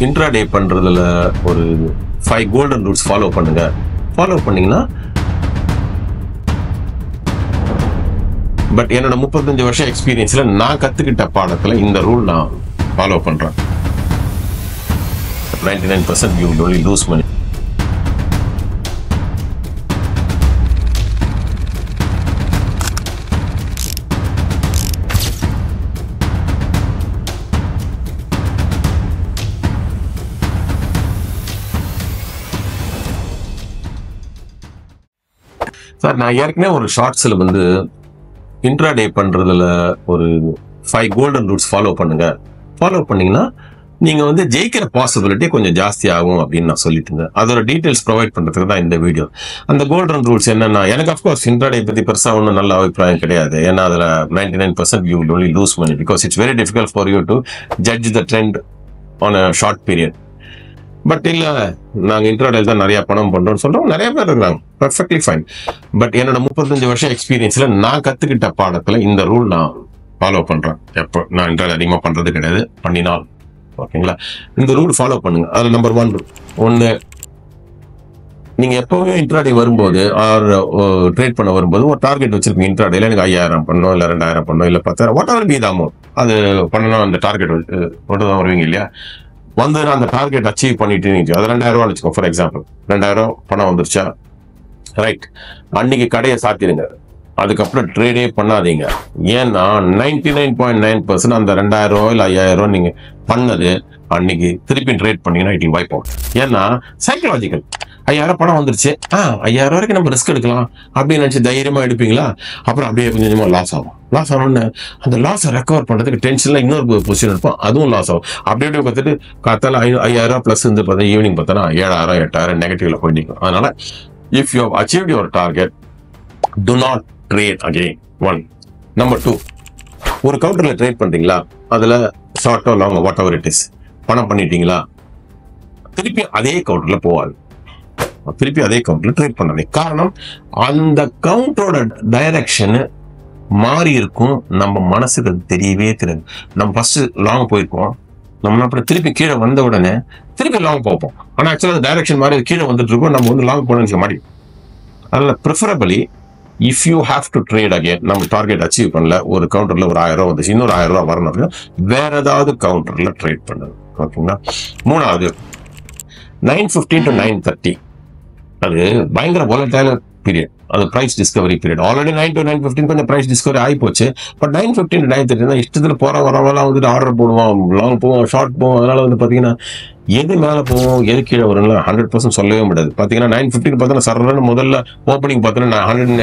Intraday பண்றதுல ஒரு 5 golden rules follow பண்ணுங்க. ஃபாலோ பண்ணீங்கன்னா பட் என்னோட 35 வருஷம் எக்ஸ்பீரியன்ஸ்ல நான் கத்துக்கிட்ட பாடத்துல இந்த ரூல் நான் ஃபாலோ பண்றேன். 99% you will only lose money. Sir நான் ஏற்கனவே ஒரு ஷார்ட்ஸ்ல வந்து இன்ட்ராடே பண்றதுல ஒரு 5 கோல்டன் ரூல்ஸ் ஃபாலோ பண்ணுங்க. ஃபாலோ பண்ணீங்கன்னா நீங்க வந்து ஜெயிக்கிற பாசிபிலிட்டி கொஞ்சம் ஜாஸ்தி ஆகும் அப்படின்னு நான் சொல்லிட்டு அதோட டீடைல்ஸ் ப்ரொவைட் பண்றதுக்கு தான் இந்த வீடியோ. அந்த கோல்டன் ரூல்ஸ் என்னன்னா, எனக்கு அஃப்கோர்ஸ் இன்ட்ராடே பத்தி பெருசா ஒன்றும் நல்ல அபிப்பிராயம் கிடையாது. ஏன்னா அதுல 99% you will only lose money because it's very difficult for you to judge the trend on a short period. But இல்ல நாங்க இன்ட்ராடேல தான் நிறைய பணம் பண்றோம்னு சொல்றோம், நிறைய பேர் இருக்கிறாங்க, பெர்ஃபெக்ட்லி ஃபைன். பட் என்னோட 35 வருஷம் எக்ஸ்பீரியன்ஸ்ல நான் கத்துக்கிட்ட பாடத்துல இந்த ரூல் நான் ஃபாலோ பண்றேன். எப்போ நான் இன்ட்ராடே அதிகமா பண்றது கிடையாது, பண்ணினால் ஓகேங்களா. இந்த ரூல் ஃபாலோ பண்ணுங்க. அதுல நம்பர் 1 நீங்க எப்பவுமே இன்ட்ராடே வரும்போது ஆர் ட்ரேட் பண்ண வரும்போது ஒரு டார்கெட் வச்சிருப்பீங்க. இன்ட்ராடேல எனக்கு 5000 பண்ணணும், இல்ல 2000 பண்ணணும், இல்ல 10,000 what ever be the amount, அது பண்ணணும். அந்த டார்கெட் கொண்டு தான் வருவீங்க இல்லையா. வந்து அந்த டார்கெட் அச்சீவ் பண்ணிட்டு அது 2000 வச்சுக்கோ. ஃபார் எக்ஸாம்பிள் 2000 பணம் வந்துருச்சா, ரைட், அன்னைக்கு கடையை சாத்திடுங்க. அதுக்கப்புறம் ட்ரேடே பண்ணாதீங்க. ஏன்னா 99.9% அந்த 2000 இல்ல 5000 நீங்க பண்ணது அன்னைக்கு திருப்பி ட்ரேட் பண்ணீங்கன்னா இட் வில் வைப் அவுட். ஏன்னா சைக்கலாஜிக்கல், 5000 பணம் வந்துருச்சு, 5000 வரைக்கும் நம்ம ரிஸ்க் எடுக்கலாம் அப்படின்னு நினைச்சு தைரியமா எடுப்பீங்களா. அப்புறம் அப்படியே கொஞ்சம் கொஞ்சமா லாஸ் ஆகும். லாஸ் ஆகணும்னு அந்த லாஸை ரெக்கவர் பண்றதுக்கு டென்ஷன்ல இன்னொரு பொசிஷன் இருப்போம், அதுவும் லாஸ் ஆகும். அப்படியே பார்த்துட்டு காத்தால 5000 பிளஸ் இருந்து பார்த்தா ஈவினிங் பார்த்தோன்னா 7000 8000 நெகட்டிவ்ல போயிட்டு. அதனால if you have achieved your target do not trade again. 1. Number 2, ஒரு கவுண்டர்ல ட்ரேட் பண்றீங்களா, அதுல ஷார்ட்டோ long whatever it is பணம் பண்ணிட்டீங்களா, திருப்பி அதே கவுண்டர்ல போவாது, திருப்பி அதே கவுண்டர்ல ட்ரேட் பண்ணாதீங்க. காரணம் அந்த கவுண்டரோட டைரக்ஷன் மாறி இருக்கும், நம்ம மனசுக்கு அது தெரியவே தெரியாது. நம்ம ஃபர்ஸ்ட் லாங் போயிருக்கோம், நம்ம அப்புறம் திருப்பி கீழே வந்த உடனே திருப்பி லாங் போவோம். ஆனா ஆக்சுவலா டைரக்ஷன் மாறி கீழே வந்துட்டு இருக்கோம், நம்ம வந்து லாங் போன மாடி. அதனால preferably if you have to trade again, நம்ம டார்கெட் அச்சீவ் பண்ணல, ஒரு கவுண்டர்ல ஒரு 1000 வந்துச்சு, இன்னொரு 1000 வரணும், வேற ஏதாவது கவுண்டர்ல ட்ரேட் பண்ணுது. ஓகேங்களா. 3வது 9:15 to 9:30 அது பயங்கர வாலடைல் பீரியட், அது price discovery period. Already 9 to 9:15 கொஞ்சம் பிரைஸ் டிஸ்கவரி ஆகி போச்சு. பட் 9:15 to 9:30 தான் இஷ்டத்துல வரவெல்லாம் வந்துட்டு ஆர்டர் போடுவோம், லாங் போவோம், ஷார்ட் போவோம். அதனால வந்து பாத்தீங்கன்னா எது மேல போவோம் எது கீழே வரும்ல 100% சொல்லவே முடியாது. பாத்தீங்கன்னா 9:15 பார்த்தோன்னா சர்றன்னு முதல்ல ஓப்பனிங் பார்த்தோன்னா 100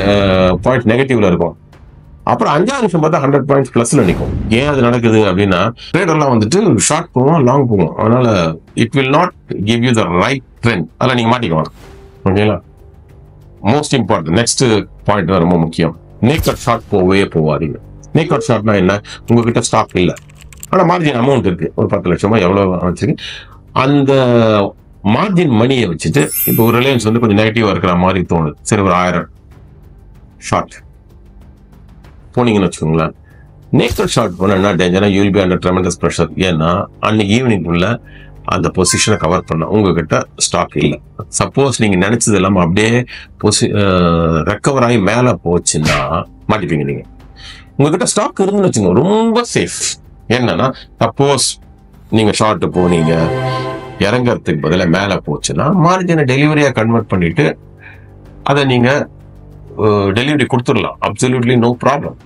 பாயிண்ட்ஸ் நெகட்டிவ்ல இருக்கும். அப்புறம் 5 நிமிஷம் பார்த்தா 100 பாயிண்ட்ஸ் பிளஸ்ல நிற்கும். ஏன் அது நடக்குது அப்படின்னா ட்ரேடர்லாம் வந்துட்டு ஷார்ட் போவோம், லாங் போவோம். அதனால it will not give you the right trend. அதில் நீங்க மாட்டிக்குவாங்க. ஓகேங்களா. மோஸ்ட் இம்பார்ட்டன்ட் நெக்ஸ்ட் பாயிண்ட் ரொம்ப முக்கியம், நேக்கட் ஷார்ட் போவே போவாதீங்க. நேக்கட் ஷார்ட்னா என்ன, உங்ககிட்ட ஸ்டாக் இல்லை, ஆனா மார்ஜின் அமௌண்ட் இருக்கு, ஒரு 10 லட்சமா எவ்வளவு வச்சிருக்கு, அந்த மார்ஜின் மணியை வச்சுட்டு இப்போ ஒரு ரிலையன்ஸ் வந்து கொஞ்சம் நெகட்டிவா இருக்கிற மாதிரி தோணுது, சரி ஒரு 1000 ஷார்ட் போனீங்கன்னு வச்சுக்கோங்களேன். நேக்கட் ஷார்ட் போனா டேஞ்சரா, you will be under tremendous pressure. ஏன்னா அன்னைக்கு ஈவினிங் உள்ள அந்த பொசிஷனை கவர் பண்ண உங்ககிட்ட ஸ்டாக் இல்லை. சப்போஸ் நீங்க நினைச்சது இல்லாம அப்படியே ரெக்கவர் ஆகி மேல போச்சுன்னா மாட்டிப்பீங்க. நீங்க உங்ககிட்ட ஸ்டாக் இருந்துன்னு வச்சுங்க, ரொம்ப சேஃப். என்னன்னா சப்போஸ் நீங்க ஷார்ட் போனீங்க, இறங்கறதுக்கு பதிலாக மேல போச்சுன்னா மார்ஜினை டெலிவரியா கன்வெர்ட் பண்ணிட்டு அதை நீங்க டெலிவரி கொடுத்துடலாம். Absolutely no problem.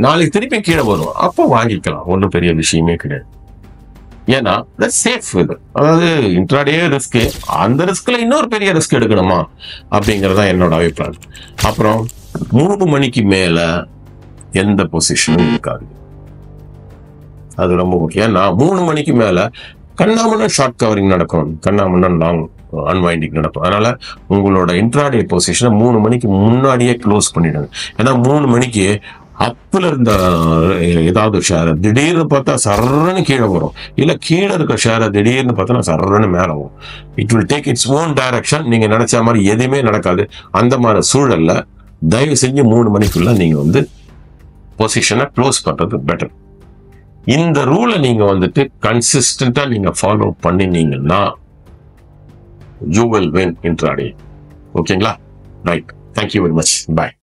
நாளைக்கு திருப்பி கீழே வரும், அப்போ வாங்கிக்கலாம், ஒன்றும் பெரிய விஷயமே கிடையாது. ஏன்னா சேஃப் இது. அதாவது இன்ட்ராடே ரிஸ்க், அந்த ரிஸ்க்ல இன்னொரு பெரிய ரிஸ்க் எடுக்கணுமா அப்படிங்கறதா என்னோட அபிப்பிராயம். அப்புறம் 3 மணிக்கு மேல எந்த பொசிஷனும் இருக்காது, அது ரொம்ப முக்கியம். ஏன்னா 3 மணிக்கு மேல கண்ணாமண்ணா ஷார்ட் கவரிங் நடக்கும், கண்ணாமண்ணா லாங் அன்வைண்டிங் நடக்கும். அதனால உங்களோட இன்ட்ராடே பொசிஷனை 3 மணிக்கு முன்னாடியே க்ளோஸ் பண்ணிடுங்க. ஏன்னா 3 மணிக்கு அப்புல இருந்த ஏதாவது ஷேரை திடீர்னு பார்த்தா சர்றன்னு கீழே வரும், இல்ல கீழே இருக்க ஷேரை திடீர்னு பார்த்தா சர்றன்னு மேல வரும். It will take its own direction. நீங்க நினைச்ச மாதிரி எதுவுமே நடக்காது. அந்த மாதிரி சூழல்ல தயவு செஞ்சு 3 மணிக்குள்ள நீங்க வந்து பொசிஷனை க்ளோஸ் பண்றது பெட்டர். இந்த ரூலை நீங்க வந்துட்டு கன்சிஸ்டன்டா நீங்க ஃபாலோ பண்ணினீங்கன்னா யூ வில் வின் இன்ட்ராடே. ஓகேங்களா? ரைட். Thank you very much. பாய்.